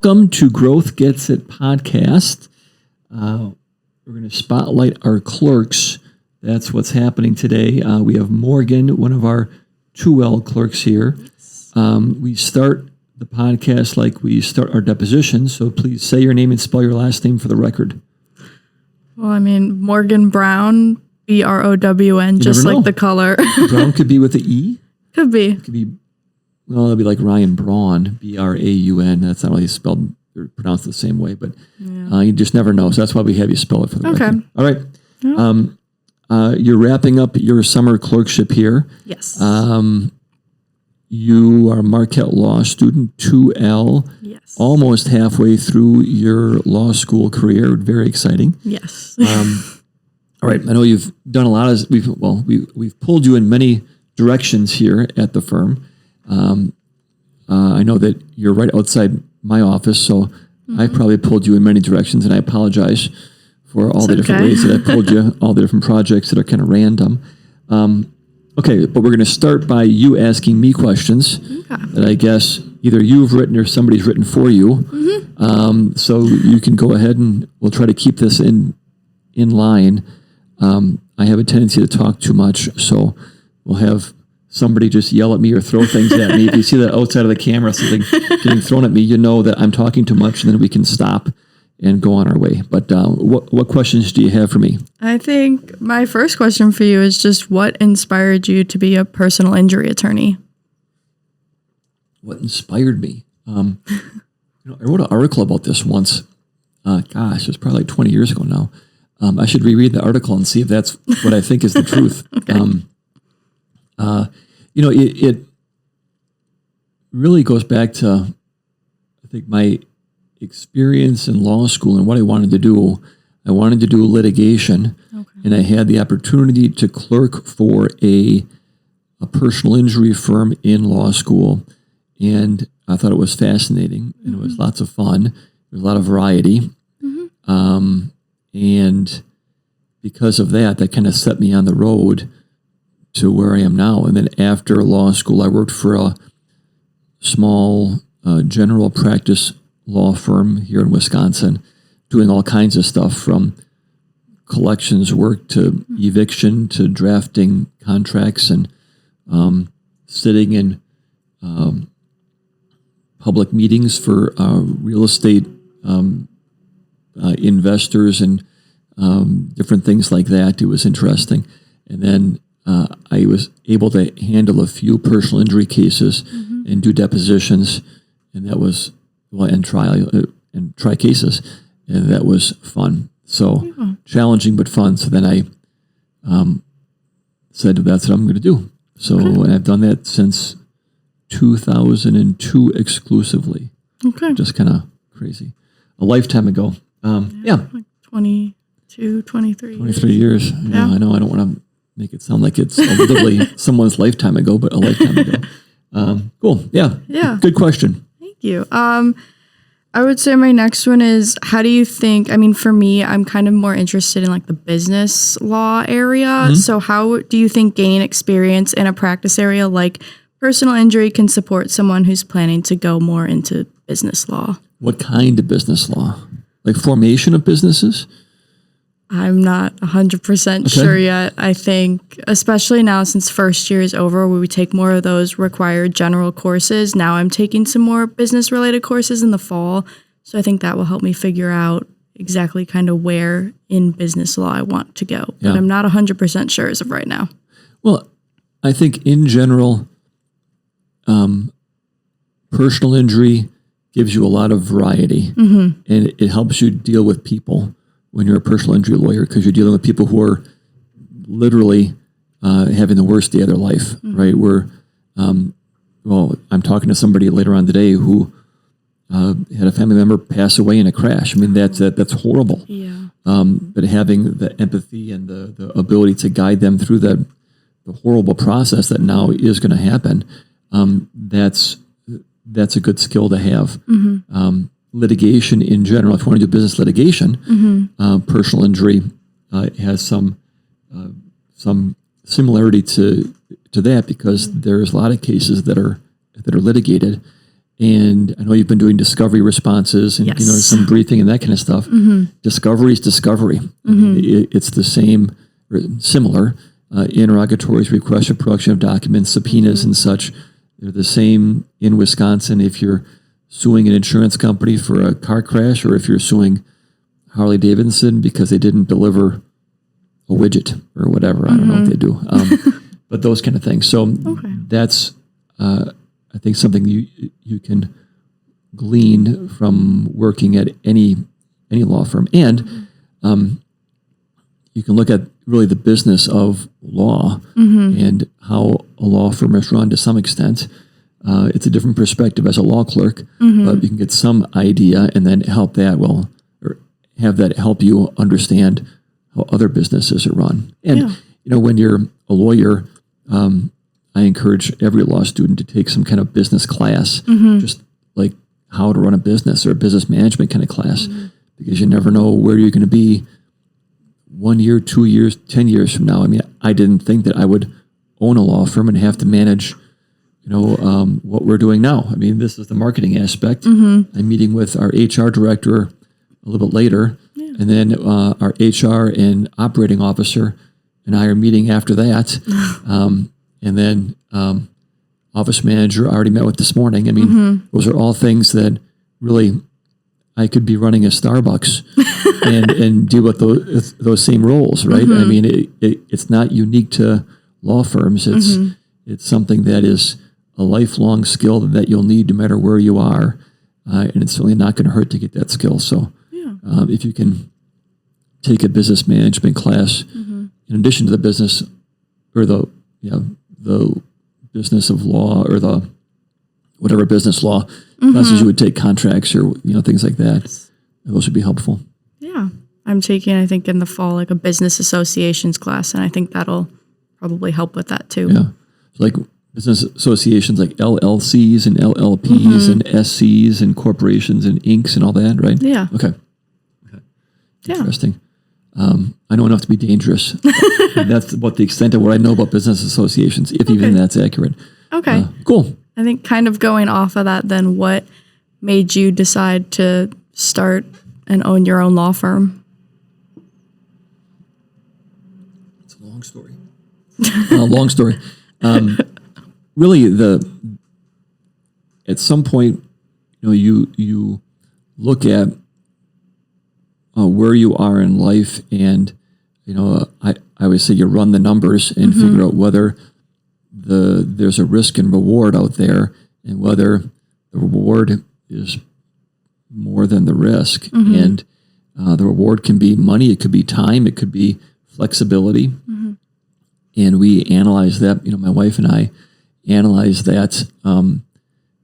Welcome to Groth Gets It Podcast. We're going to spotlight our clerks. That's what's happening today. We have Morgan, one of our 2L clerks here. We start the podcast like we start our deposition, so please say your name and spell your last name for the record. Well, Morgan Brown, Brown, just like the color. Brown could be with the E? Could be. It could be, well, that'd be like Ryan Braun, Braun. That's not really spelled or pronounced the same way, but you just never know. So that's why we have you spell it for the record. All right. Yeah. You're wrapping up your summer clerkship here. Yes. You are a Marquette law student, 2L. Yes. Almost halfway through your law school career. Very exciting. Yes. All right. I know you've done a lot of. We've pulled you in many directions here at the firm. I know that you're right outside my office, so I probably pulled you in many directions, and I apologize for all the different ways that I pulled you, all the different projects that are kind of random. Okay, but we're going to start by you asking me questions that I guess either you've written or somebody's written for you. So you can go ahead and we'll try to keep this in line. I have a tendency to talk too much, so we'll have somebody just yell at me or throw things at me. If you see that outside of the camera, something getting thrown at me, you know that I'm talking too much, and then we can stop and go on our way. But what questions do you have for me? I think my first question for you is just what inspired you to be a personal injury attorney? What inspired me? I wrote an article about this once. It was probably like 20 years ago now. I should reread the article and see if that's what I think is the truth. It really goes back to, I think, my experience in law school and what I wanted to do. I wanted to do litigation, and I had the opportunity to clerk for a personal injury firm in law school, and I thought it was fascinating, and it was lots of fun. There was a lot of variety, and because of that kind of set me on the road to where I am now. And then after law school, I worked for a small general practice law firm here in Wisconsin, doing all kinds of stuff from collections work to eviction to drafting contracts and sitting in public meetings for real estate investors and different things like that. It was interesting. And then I was able to handle a few personal injury cases and do depositions, and that was and try cases, and that was fun. So challenging but fun. So then I said that's what I'm going to do. So and I've done that since 2002 exclusively. Just kind of crazy. A lifetime ago. Like 22, 23 years. Yeah, I know. I don't want to make it sound like it's literally someone's lifetime ago, but a lifetime ago. Cool. Yeah. Good question. Thank you. I would say my next one is, how do you think, for me, I'm kind of more interested in like the business law area. So how do you think gaining experience in a practice area like personal injury can support someone who's planning to go more into business law? What kind of business law? Like formation of businesses? I'm not 100% sure yet. I think, especially now since first year is over, where we take more of those required general courses, now I'm taking some more business-related courses in the fall. So I think that will help me figure out exactly kind of where in business law I want to go. But I'm not 100% sure as of right now. Well, I think in general, personal injury gives you a lot of variety, and it helps you deal with people when you're a personal injury lawyer, because you're dealing with people who are literally having the worst day of their life, right? I'm talking to somebody later on today who had a family member pass away in a crash. That's horrible. Yeah. But having the empathy and the ability to guide them through the horrible process that now is going to happen, that's a good skill to have. Litigation in general, if you want to do business litigation, personal injury has some similarity to that, because there's a lot of cases that are litigated, And I know you've been doing discovery responses and Yes. some briefing and that kind of stuff. Discovery is discovery. I mean, it's the same or similar. Interrogatories, requests for production of documents, subpoenas and such. They're the same in Wisconsin if you're suing an insurance company for a car crash or if you're suing Harley Davidson because they didn't deliver a widget or whatever. I don't know what they do. But those kind of things. So that's, I think, something you can glean from working at any law firm. And you can look at really the business of law and how a law firm is run to some extent. It's a different perspective as a law clerk, but you can get some idea and then help that, or have that help you understand how other businesses are run. And, when you're a lawyer, I encourage every law student to take some kind of business class, just like how to run a business or a business management kind of class, because you never know where you're going to be 1 year, 2 years, 10 years from now. I mean, I didn't think that I would own a law firm and have to manage, what we're doing now. I mean, this is the marketing aspect. I'm meeting with our HR director a little bit later, and then our HR and operating officer and I are meeting after that. And then office manager I already met with this morning. I mean, those are all things that really I could be running a Starbucks and deal with those same roles, right? I mean, it's not unique to law firms. It's something that is a lifelong skill that you'll need no matter where you are, and it's certainly not going to hurt to get that skill. So, if you can take a business management class in addition to the business or the business of law or the whatever business law classes you would take, contracts or things like that, those would be helpful. Yeah, I'm taking, I think in the fall, like a business associations class, and I think that'll probably help with that too. Yeah, like business associations like LLCs and LLPs and SCs and corporations and Incs and all that, right? Yeah. Okay. Yeah. Interesting. I know enough to be dangerous. And that's about the extent of what I know about business associations, if even that's accurate. Okay. Cool. I think kind of going off of that, then what made you decide to start and own your own law firm? It's a long story. Long story. Really, at some point, you look at where you are in life, and I always say you run the numbers and figure out whether there's a risk and reward out there, and whether the reward is more than the risk. And the reward can be money, it could be time, it could be flexibility. And we analyze that. My wife and I analyze that when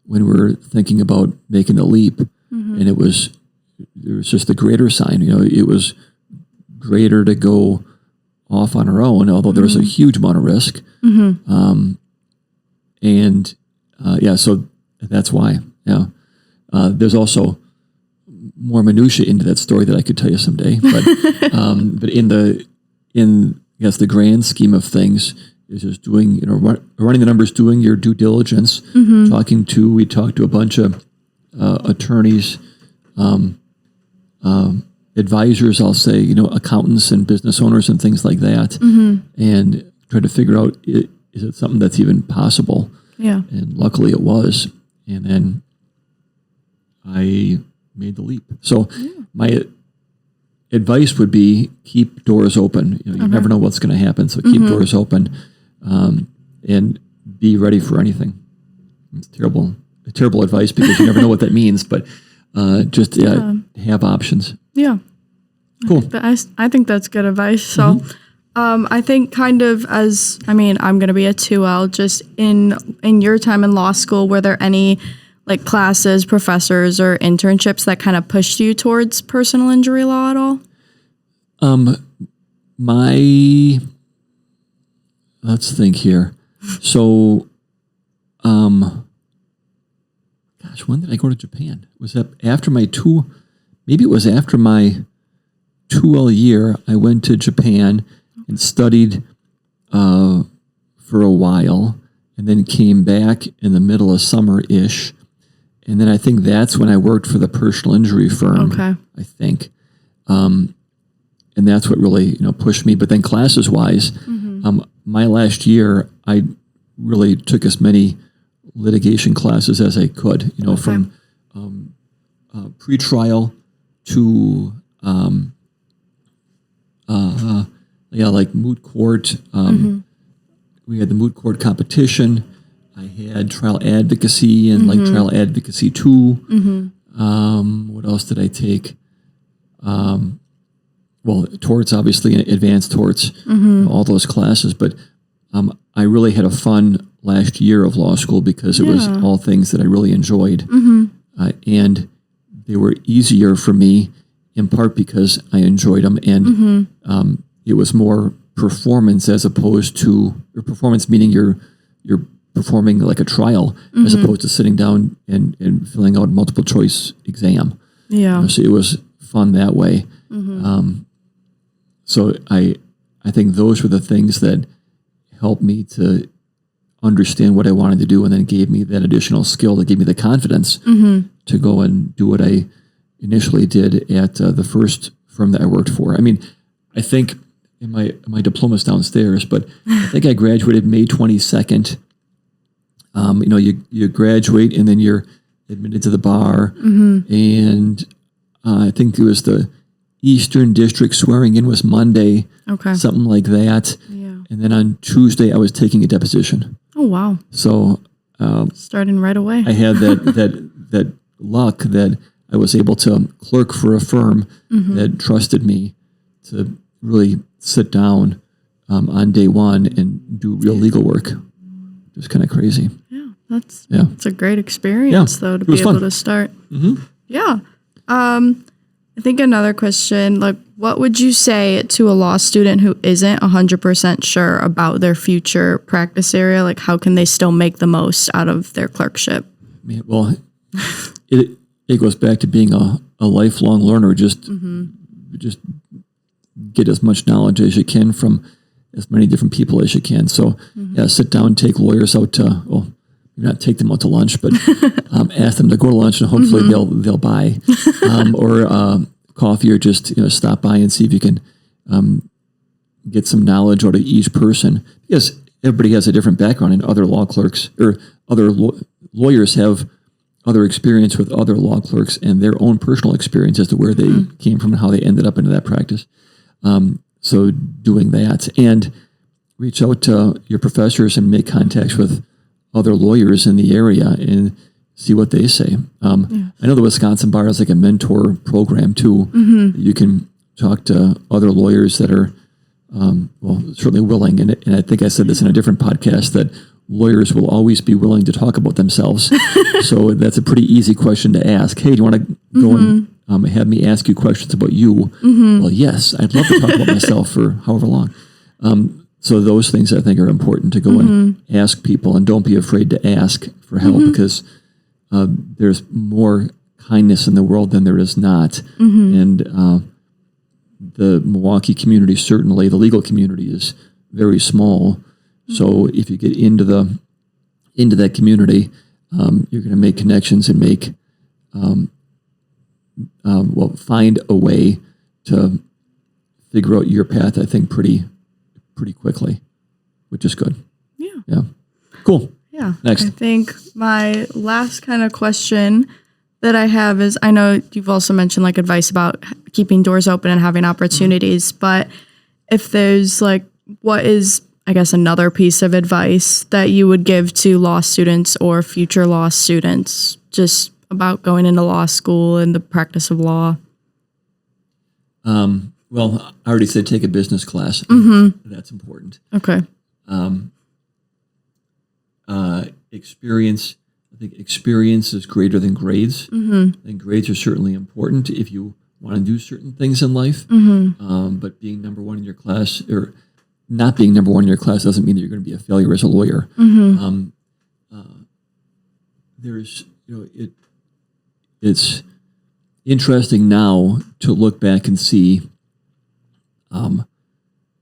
we were thinking about making the leap, and there was just a greater sign. It was greater to go off on our own, although there was a huge amount of risk. So that's why. There's also more minutia into that story that I could tell you someday. But but in I guess the grand scheme of things is just doing, running the numbers, doing your due diligence, we talked to a bunch of attorneys, advisors, I'll say, accountants and business owners and things like that, and try to figure out, is it something that's even possible? Yeah. And luckily it was. And then I made the leap. So my advice would be keep doors open. You never know what's going to happen. So keep doors open, and be ready for anything. It's terrible advice because you never know what that means, but just have options. Yeah. Cool. I think that's good advice. So I think kind of I'm going to be a 2L, just in your time in law school, were there any like classes, professors, or internships that kind of pushed you towards personal injury law at all? Let's think here. So, when did I go to Japan? Was that after my maybe it was after my 2L year, I went to Japan and studied for a while, and then came back in the middle of summer-ish and then I think that's when I worked for the personal injury firm. Okay. I think, and that's what really pushed me. But then classes wise, my last year I really took as many litigation classes as I could. From pre-trial to like moot court. We had the moot court competition. I had trial advocacy and like trial advocacy 2. What else did I take? Torts, obviously, advanced torts, all those classes. But I really had a fun last year of law school because it was all things that I really enjoyed. And they were easier for me in part because I enjoyed them. And it was more performance as opposed to, or performance meaning you're performing like a trial as opposed to sitting down and filling out a multiple choice exam. Yeah. So it was fun that way. So I think those were the things that helped me to understand what I wanted to do, and then gave me that additional skill that gave me the confidence to go and do what I initially did at the first firm that I worked for. I mean, I think in my diploma's downstairs, but I think I graduated May 22nd. You graduate and then you're admitted to the bar, and I think it was the Eastern District swearing in was Monday, something like that. Yeah. And then on Tuesday I was taking a deposition. Oh wow! So starting right away. I had that luck that I was able to clerk for a firm that trusted me to really sit down on day one and do real legal work. Just kind of crazy. Yeah, that's a great experience though to be able to start. Yeah. I think another question, like, what would you say to a law student who isn't 100% sure about their future practice area? Like, how can they still make the most out of their clerkship? Well, it goes back to being a lifelong learner. Just get as much knowledge as you can from as many different people as you can. So, sit down, take lawyers out to, not take them out to lunch, but ask them to go to lunch, and hopefully they'll buy, or coffee, or just stop by and see if you can get some knowledge out of each person, because everybody has a different background, and other law clerks or other lawyers have other experience with other law clerks and their own personal experience as to where they came from and how they ended up into that practice. So doing that, and reach out to your professors and make contacts with other lawyers in the area and see what they say. I know the Wisconsin Bar has like a mentor program too. You can talk to other lawyers that are, certainly willing. And I think I said this in a different podcast, that lawyers will always be willing to talk about themselves. So that's a pretty easy question to ask. Hey, do you want to go and have me ask you questions about you? Well, yes, I'd love to talk about myself for however long. So those things I think are important to go and ask people, and don't be afraid to ask for help, because there's more kindness in the world than there is not. And the Milwaukee community, certainly the legal community, is very small. So if you get into that community, you're going to make connections and make find a way to figure out your path, I think, pretty quickly, which is good. Yeah. Cool. Yeah. Next. I think my last kind of question that I have is, I know you've also mentioned like advice about keeping doors open and having opportunities, but if there's like, what is, I guess, another piece of advice that you would give to law students or future law students just about going into law school and the practice of law? Well, I already said take a business class. That's important. Okay. Experience. I think experience is greater than grades. And grades are certainly important if you want to do certain things in life. But being number one in your class, or not being number one in your class, doesn't mean that you're going to be a failure as a lawyer. There's, it's interesting now to look back and see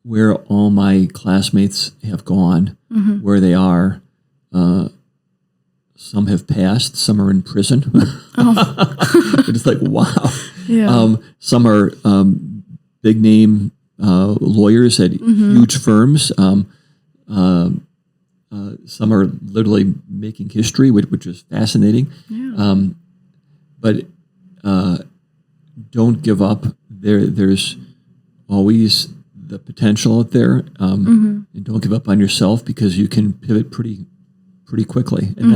where all my classmates have gone, where they are. some have passed, some are in prison. It's like, wow. Yeah. Some are big name lawyers at huge firms. Some are literally making history, which is fascinating. Yeah. But don't give up. There's always the potential out there, and don't give up on yourself, because you can pivot pretty quickly, and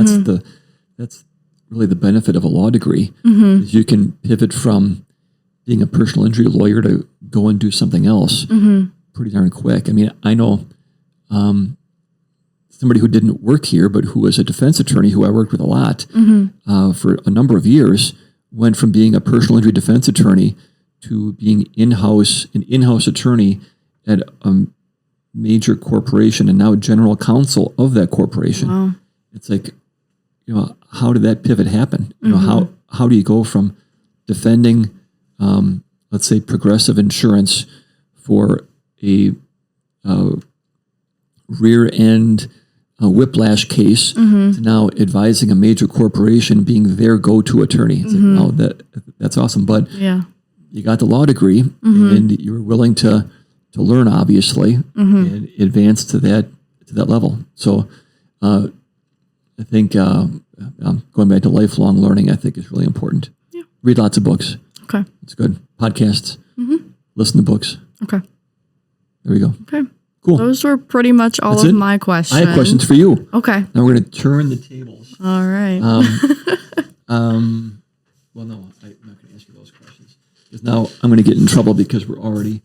that's really the benefit of a law degree. Is you can pivot from being a personal injury lawyer to go and do something else pretty darn quick. I mean, I know somebody who didn't work here, but who was a defense attorney who I worked with a lot for a number of years, went from being a personal injury defense attorney to being an in-house attorney at a major corporation, and now general counsel of that corporation. Wow. It's like, how did that pivot happen? How do you go from defending, let's say, Progressive Insurance for a rear end whiplash case to now advising a major corporation, being their go-to attorney? It's like, wow, that's awesome. But you got the law degree, and you were willing to learn, obviously, and advance to that level. So I think going back to lifelong learning, I think is really important. Yeah. Read lots of books. Okay. It's good. Podcasts. Listen to books. Okay. There we go. Okay. Cool. Those were pretty much all of my questions. I have questions for you. Okay. Now we're going to turn the tables. All right. Well, no, I'm not going to ask you those questions, because now I'm going to get in trouble because we're already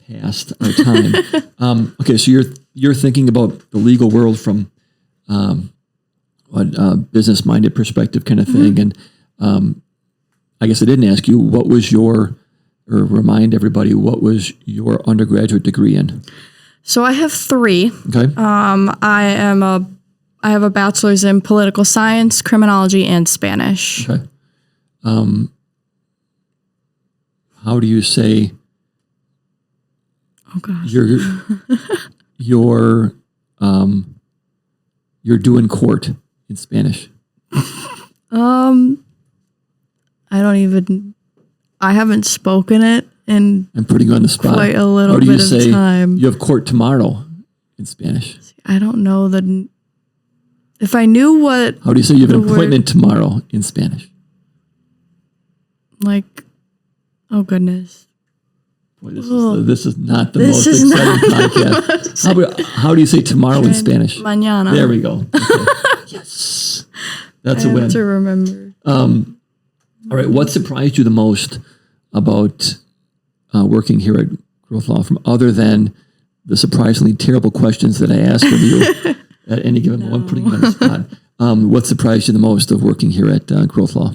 past our time. Okay, so you're thinking about the legal world from business-minded perspective kind of thing, and I guess I didn't ask you, what was remind everybody, what was your undergraduate degree in? So I have 3. Okay. I have a bachelor's in political science, criminology, and Spanish. Okay. How do you say? Oh gosh. You're doing court in Spanish? I haven't spoken it in I'm putting you on the spot. Quite a little How do you bit say of time. You have court tomorrow in Spanish? I don't know if I knew what. How do you say you have an appointment tomorrow in Spanish? Like, oh goodness. Boy, this is not the most exciting podcast. How do you say tomorrow in Spanish? Mañana. There we go. Okay. Yes. That's a win. I have to remember. All right. What surprised you the most about working here at Groth Law Firm, other than the surprisingly terrible questions that I ask of you at any given moment, putting you on the spot? What surprised you the most of working here at Groth Law?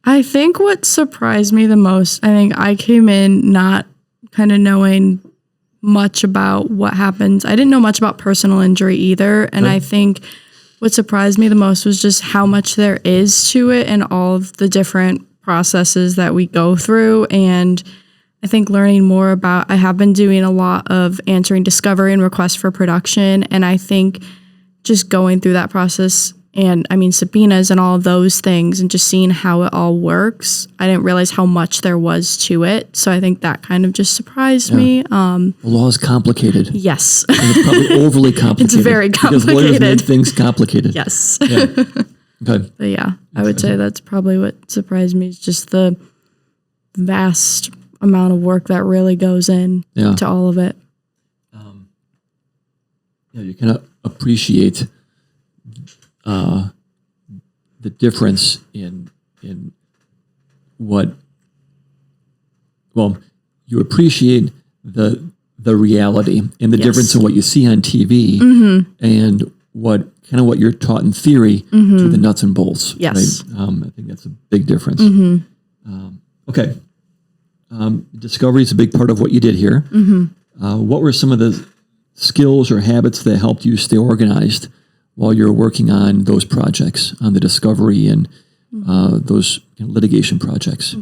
I think what surprised me the most, I think I came in not kind of knowing much about what happens. I didn't know much about personal injury either. And I think what surprised me the most was just how much there is to it and all of the different processes that we go through. And I think learning more about, I have been doing a lot of answering discovery and requests for production. And I think just going through that process, and I mean subpoenas and all of those things, and just seeing how it all works, I didn't realize how much there was to it. So I think that kind of just surprised me. The law is complicated. Yes. And it's probably overly complicated. It's very complicated. Because lawyers make things complicated. Yes. Yeah. Okay. But yeah, I would say that's probably what surprised me, is just the vast amount of work that really goes in to all of it. You can appreciate the difference in what, well, you appreciate the reality and the difference in what you see on TV and what you're taught in theory to the nuts and bolts. Yes. Right? I think that's a big difference. Okay. Discovery is a big part of what you did here. What were some of the skills or habits that helped you stay organized while you're working on those projects, on the discovery and those litigation projects?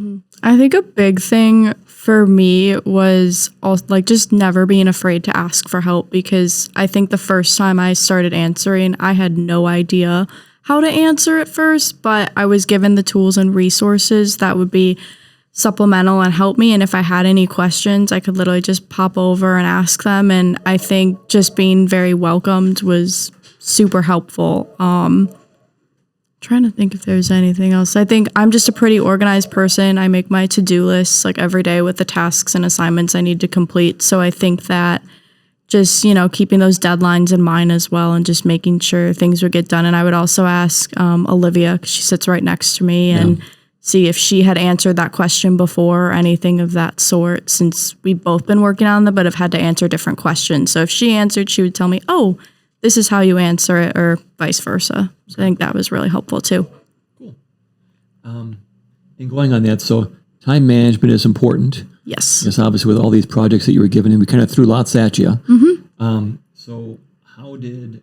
I think a big thing for me was also just never being afraid to ask for help, because I think the first time I started answering, I had no idea how to answer it first, but I was given the tools and resources that would be supplemental and help me. And if I had any questions, I could literally just pop over and ask them. And I think just being very welcomed was super helpful. Trying to think if there's anything else. I think I'm just a pretty organized person. I make my to-do lists like every day with the tasks and assignments I need to complete. So I think that just, keeping those deadlines in mind as well and just making sure things would get done. And I would also ask Olivia, 'cause she sits right next to me, and see if she had answered that question before or anything of that sort, since we've both been working on them but have had to answer different questions. So if she answered, she would tell me, oh, this is how you answer it, or vice versa. So I think that was really helpful too. Cool. And going on that, so time management is important. Yes. Yes, obviously with all these projects that you were given, and we kind of threw lots at you. Mm-hmm. So how did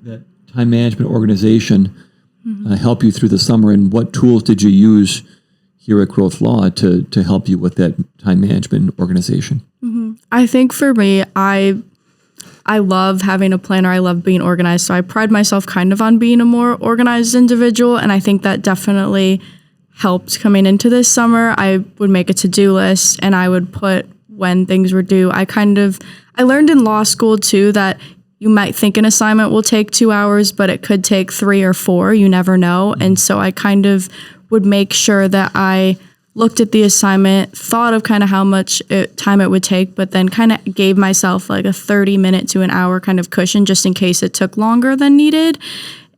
that time management organization help you through the summer, and what tools did you use here at Groth Law to help you with that time management organization? Mm-hmm. I think for me, I love having a planner. I love being organized. So I pride myself kind of on being a more organized individual. And I think that definitely helped coming into this summer. I would make a to-do list and I would put when things were due. I learned in law school too that you might think an assignment will take 2 hours, but it could take 3 or 4. You never know. And so I kind of would make sure that I looked at the assignment, thought of kind of how much time it would take, but then kind of gave myself like a 30-minute to an hour kind of cushion just in case it took longer than needed.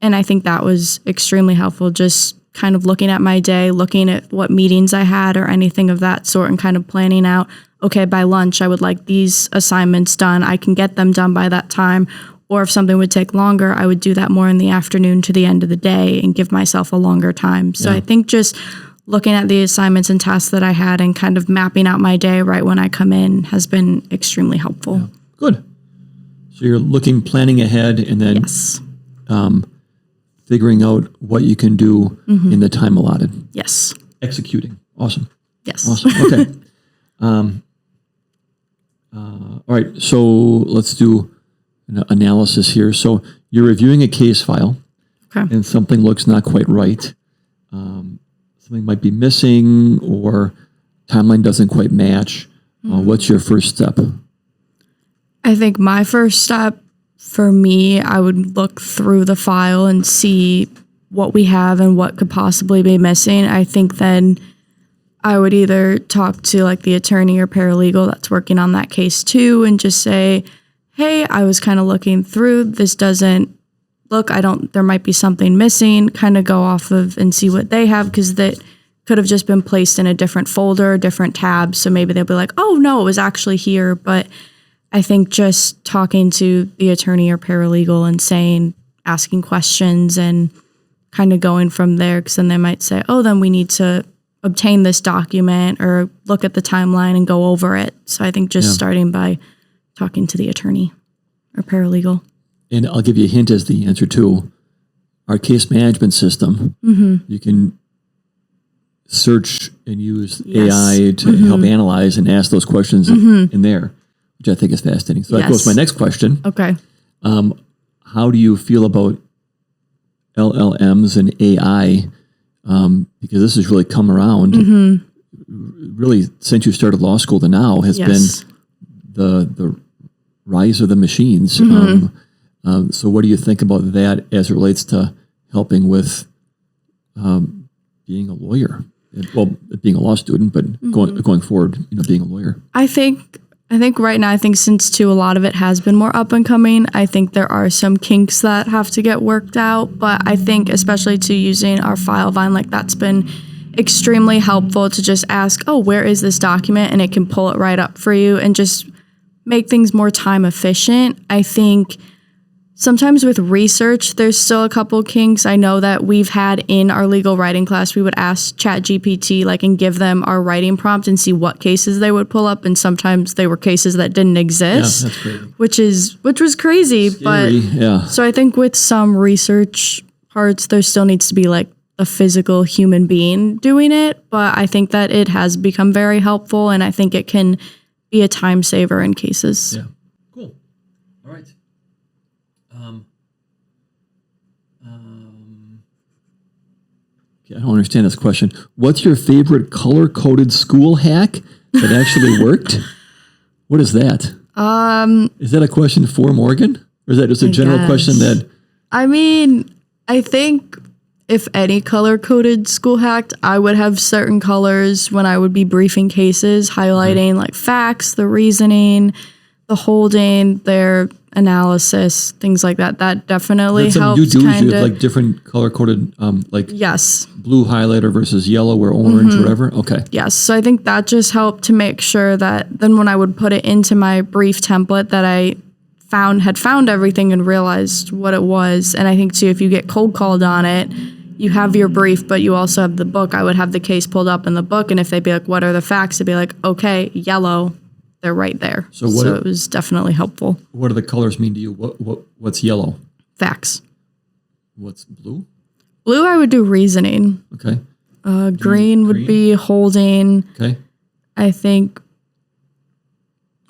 And I think that was extremely helpful, just kind of looking at my day, looking at what meetings I had or anything of that sort, and kind of planning out, okay, by lunch, I would like these assignments done. I can get them done by that time. Or if something would take longer, I would do that more in the afternoon to the end of the day and give myself a longer time. So I think just looking at the assignments and tasks that I had and kind of mapping out my day right when I come in has been extremely helpful. Yeah. Good. So you're planning ahead, and then figuring out what you can do in the time allotted. Yes. Executing. Awesome. Yes. Awesome. Okay. All right. So let's do an analysis here. So you're reviewing a case file, and something looks not quite right. Something might be missing, or timeline doesn't quite match. What's your first step? I think my first step for me, I would look through the file and see what we have and what could possibly be missing. I think then I would either talk to like the attorney or paralegal that's working on that case too, and just say, hey, I was kind of looking through, this doesn't look, there might be something missing, kind of go off of and see what they have, because that could have just been placed in a different folder, different tab. So maybe they'll be like, oh no, it was actually here. But I think just talking to the attorney or paralegal and asking questions and kind of going from there, because then they might say, oh, then we need to obtain this document or look at the timeline and go over it. So I think just starting by talking to the attorney or paralegal. And I'll give you a hint as the answer to our case management system. You can search and use AI to help analyze and ask those questions in there, which I think is fascinating. So that goes to my next question. Okay. How do you feel about LLMs and AI? Because this has really come around, really since you started law school to now, has been the rise of the machines. So what do you think about that as it relates to helping with being a lawyer? Well, being a law student, but going forward, being a lawyer. I think right now, since too, a lot of it has been more up and coming. I think there are some kinks that have to get worked out, but I think especially to using our Filevine, like that's been extremely helpful to just ask, oh, where is this document? And it can pull it right up for you and just make things more time efficient. I think sometimes with research, there's still a couple kinks. I know that we've had in our legal writing class, we would ask ChatGPT and give them our writing prompt and see what cases they would pull up. And sometimes they were cases that didn't exist, that's crazy. which was crazy. Scary, So I think with some research parts, there still needs to be a physical human being doing it. But I think that it has become very helpful, and I think it can be a time saver in cases. Yeah. Cool. All right. Okay, I don't understand this question. What's your favorite color-coded school hack that actually worked? What is that? Is that a question for Morgan? Or is that just a general question that... I mean, I think if any color-coded school hacked, I would have certain colors when I would be briefing cases, highlighting like facts, the reasoning, the holding, their analysis, things like that. That definitely helps. You do you have like different color-coded, like yes, blue highlighter versus yellow or orange or whatever? Okay. Yes. So I think that just helped to make sure that then when I would put it into my brief template that I had found everything and realized what it was. And I think too, if you get cold called on it, you have your brief, but you also have the book. I would have the case pulled up in the book. And if they'd be like, what are the facts? It'd be like, okay, yellow. They're right there. So it was definitely helpful. What do the colors mean to you? What's yellow? Facts. What's blue? Blue, I would do reasoning. Okay. Green would be holding. Okay. I think,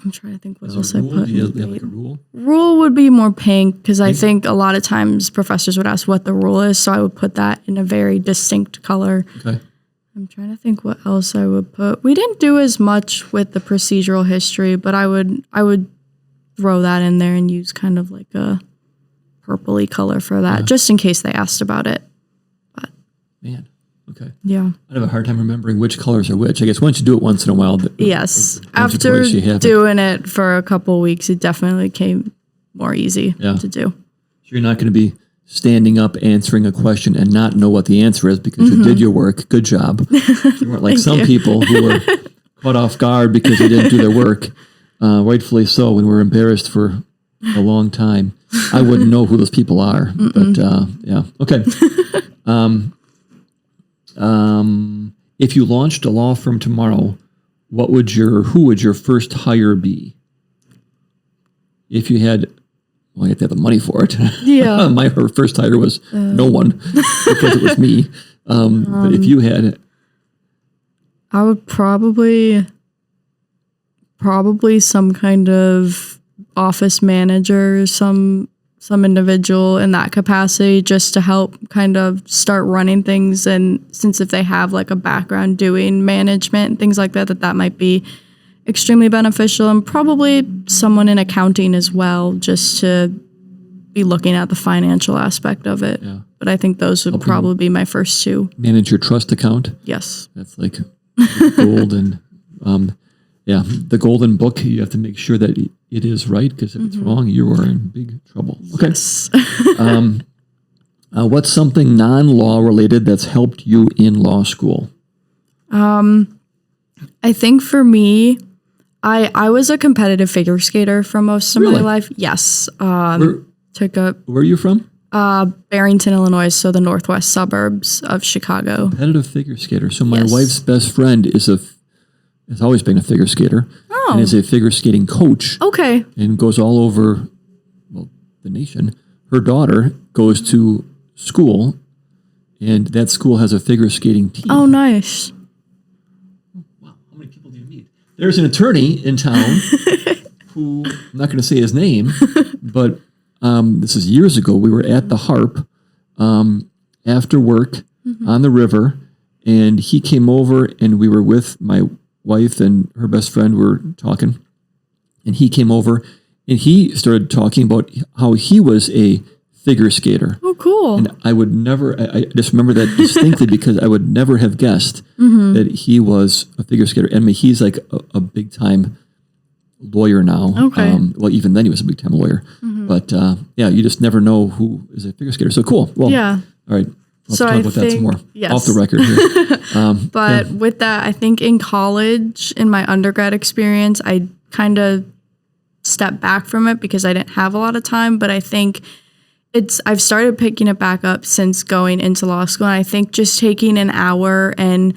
I'm trying to think what else I put. Do you have like a rule? Rule would be more pink because I think a lot of times professors would ask what the rule is. So I would put that in a very distinct color. Okay. I'm trying to think what else I would put. We didn't do as much with the procedural history, but I would throw that in there and use kind of like a purpley color for that, just in case they asked about it. But man, okay. Yeah. I have a hard time remembering which colors are which. I guess once you do it once in a while. Yes. After doing it for a couple of weeks, it definitely became more easy to do. So you're not going to be standing up answering a question and not know what the answer is because you did your work. Good job. You weren't like some people who were caught off guard because they didn't do their work. Rightfully so, when we're embarrassed for a long time. I wouldn't know who those people are. But yeah. Okay. If you launched a law firm tomorrow, who would your first hire be? If you had... Well, you have to have the money for it. Yeah. Her first hire was no one because it was me. But if you had it, I would probably some kind of office manager, some individual in that capacity just to help kind of start running things. And since if they have like a background doing management and things like that, that might be extremely beneficial, and probably someone in accounting as well, just to be looking at the financial aspect of it. Yeah. But I think those would probably be my first two. Manage your trust account. Yes. That's like gold and the golden book. You have to make sure that it is right, because if it's wrong, you are in big trouble. Okay. Yes. What's something non-law related that's helped you in law school? I think for me, I was a competitive figure skater for most of my life. Yes. Where are you from? Barrington, Illinois, so the northwest suburbs of Chicago. Competitive figure skater. So my wife's best friend has always been a figure skater. Oh. And is a figure skating coach. Okay. And goes all over, the nation. Her daughter goes to school, and that school has a figure skating team. Oh, nice. There's an attorney in town who, I'm not going to say his name, but this is years ago. We were at the Harp after work on the river, and he came over, and we were with my wife and her best friend. We were talking, and he came over, and he started talking about how he was a figure skater. Oh, cool. And I would never, I just remember that distinctly because I would never have guessed that he was a figure skater. I mean, he's like a big time lawyer now. Okay. Well, even then he was a big time lawyer. But you just never know who is a figure skater. So cool. Well, all right. Let's talk about that some more off the record here. But with that, I think in college, in my undergrad experience, I kind of stepped back from it because I didn't have a lot of time. But I think I've started picking it back up since going into law school. And I think just taking an hour and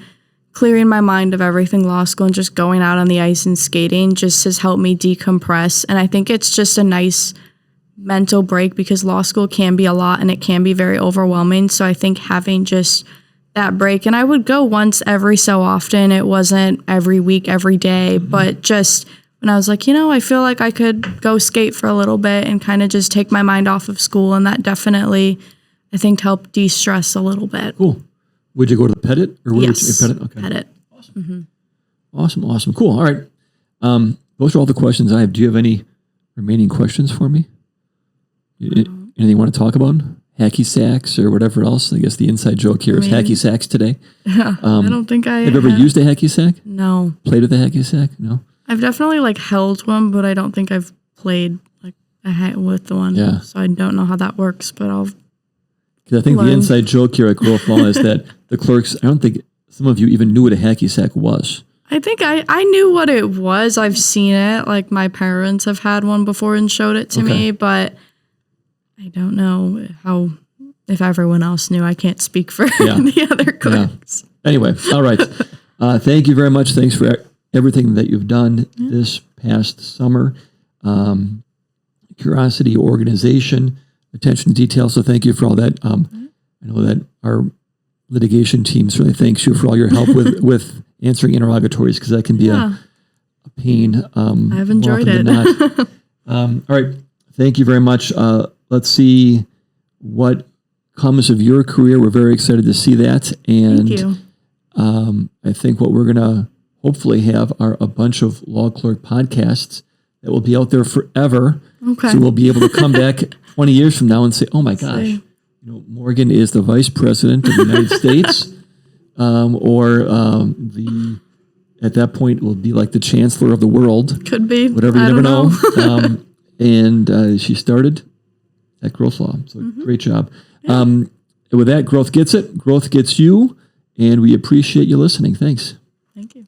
clearing my mind of everything law school and just going out on the ice and skating just has helped me decompress. And I think it's just a nice mental break because law school can be a lot and it can be very overwhelming. So I think having just that break, and I would go once every so often. It wasn't every week, every day, but just when I was like, I feel like I could go skate for a little bit and kind of just take my mind off of school. And that definitely, I think, helped de-stress a little bit. Cool. Would you go to the Pettit? Or where Yes, would you, Pettit? Okay. Pettit. Awesome. Cool. All right. Those are all the questions I have. Do you have any remaining questions for me? Anything you want to talk about? Hacky sacks or whatever else? I guess the inside joke here is hacky sacks today. Yeah, I don't think I have you ever used a hacky sack? No. Played with a hacky sack? No. I've definitely like held one, but I don't think I've played like with the one. Yeah. So I don't know how that works, but I'll. Because I think the inside joke here at Groth Law is that the clerks, I don't think some of you even knew what a hacky sack was. I think I knew what it was. I've seen it. Like my parents have had one before and showed it to me, but I don't know if everyone else knew. I can't speak for the other clerks. Yeah. Anyway, all right. Thank you very much. Thanks for everything that you've done this past summer. Curiosity, organization, attention to detail. So thank you for all that. I know that our litigation team certainly thanks you for all your help with answering interrogatories, because that can be a pain. I've enjoyed it. All right. Thank you very much. Let's see what comes of your career. We're very excited to see that. And thank you. I think what we're going to hopefully have are a bunch of Law Clerk podcasts that will be out there forever. Okay. So we'll be able to come back 20 years from now and say, oh my gosh, Morgan is the vice president of the United States. At that point will be like the chancellor of the world. Could be. Whatever, you never know. And she started at Groth Law. So great job. Yeah. With that, Groth Gets It. Groth Gets You. And we appreciate you listening. Thanks. Thank you.